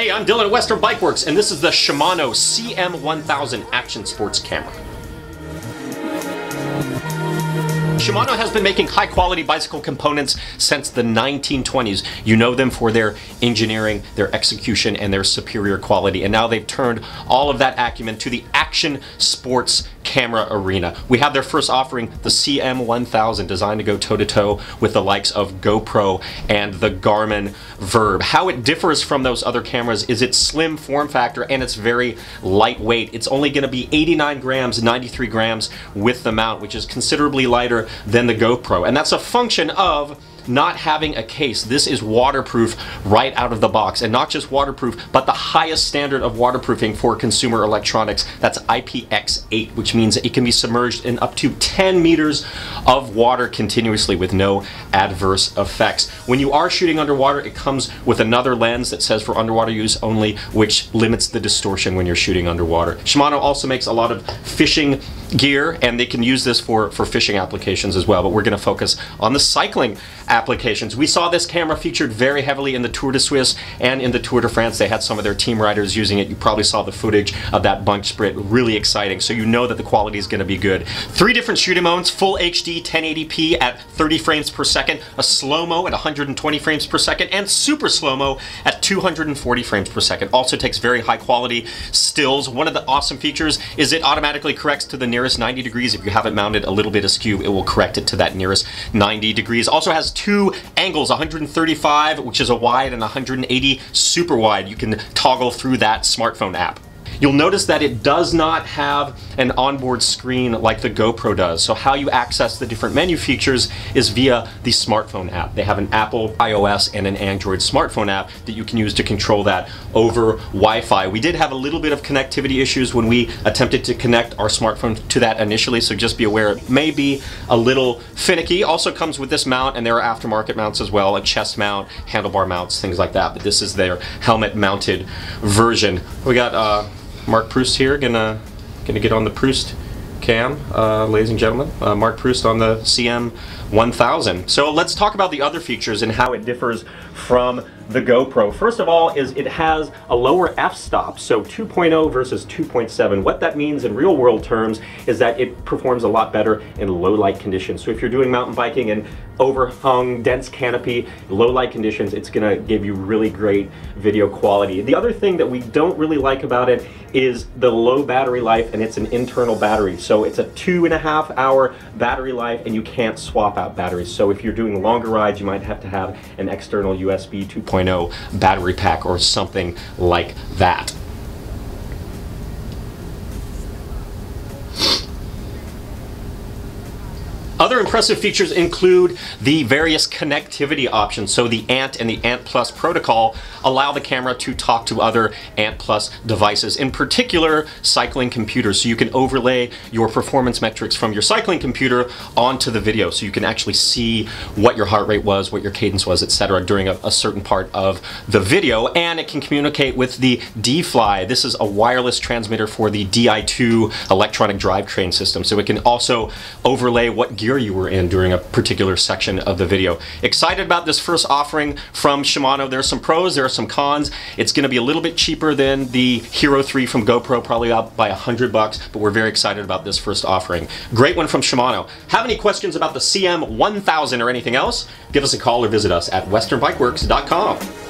Hey, I'm Dylan at Western Bikeworks, and this is the Shimano CM-1000 Action Sports Camera. Shimano has been making high-quality bicycle components since the 1920s. You know them for their engineering, their execution, and their superior quality. And now they've turned all of that acumen to the action sports camera arena. We have their first offering, the CM-1000, designed to go toe-to-toe with the likes of GoPro and the Garmin Verb. How it differs from those other cameras is its slim form factor and it's very lightweight. It's only going to be 89 grams, 93 grams with the mount, which is considerably lighter than the GoPro. And that's a function of not having a case. This is waterproof right out of the box, and not just waterproof, but the highest standard of waterproofing for consumer electronics. That's IPX-8, which means it can be submerged in up to 10 meters of water continuously with no adverse effects. When you are shooting underwater, it comes with another lens that says for underwater use only, which limits the distortion when you're shooting underwater. Shimano also makes a lot of fishing gear, and they can use this for fishing applications as well, but we're going to focus on the cycling applications. We saw this camera featured very heavily in the Tour de Suisse and in the Tour de France. They had some of their team riders using it. You probably saw the footage of that bunch sprint. Really exciting, so you know that the quality is going to be good. 3 different shooting modes: full HD 1080p at 30 frames per second, a slow-mo at 120 frames per second, and super slow-mo at 240 frames per second. Also takes very high quality stills. One of the awesome features is it automatically corrects to the nearest 90 degrees. If you have it mounted a little bit askew, it will correct it to that nearest 90 degrees. Also has 2 angles, 135, which is a wide, and 180 super wide. You can toggle through that smartphone app. You'll notice that it does not have an onboard screen like the GoPro does. So how you access the different menu features is via the smartphone app. They have an Apple iOS and an Android smartphone app that you can use to control that over Wi-Fi. We did have a little bit of connectivity issues when we attempted to connect our smartphone to that initially, so just be aware it may be a little finicky. Also comes with this mount, and there are aftermarket mounts as well, a chest mount, handlebar mounts, things like that, but this is their helmet mounted version. We got Mark Proust here, gonna get on the Proust cam, ladies and gentlemen. Mark Proust on the CM-1000. So let's talk about the other features and how it differs from the GoPro. First of all is it has a lower f-stop, so 2.0 versus 2.7. What that means in real world terms is that it performs a lot better in low light conditions. So if you're doing mountain biking in overhung, dense canopy, low light conditions, it's gonna give you really great video quality. The other thing that we don't really like about it is the low battery life, and it's an internal battery. So it's a 2.5 hour battery life, and you can't swap out batteries. So if you're doing longer rides, you might have to have an external USB 2.0 battery pack or something like that. Other impressive features include the various connectivity options. So the ANT and the ANT Plus protocol allow the camera to talk to other ANT Plus devices, in particular cycling computers. So you can overlay your performance metrics from your cycling computer onto the video, so you can actually see what your heart rate was, what your cadence was, etc. during a certain part of the video. And it can communicate with the D-Fly. This is a wireless transmitter for the Di2 electronic drivetrain system. So it can also overlay what gear you were in during a particular section of the video. Excited about this first offering from Shimano. There are some pros, there are some cons. It's going to be a little bit cheaper than the Hero 3 from GoPro, probably up by $100, but we're very excited about this first offering. Great one from Shimano. Have any questions about the CM-1000 or anything else? Give us a call or visit us at westernbikeworks.com.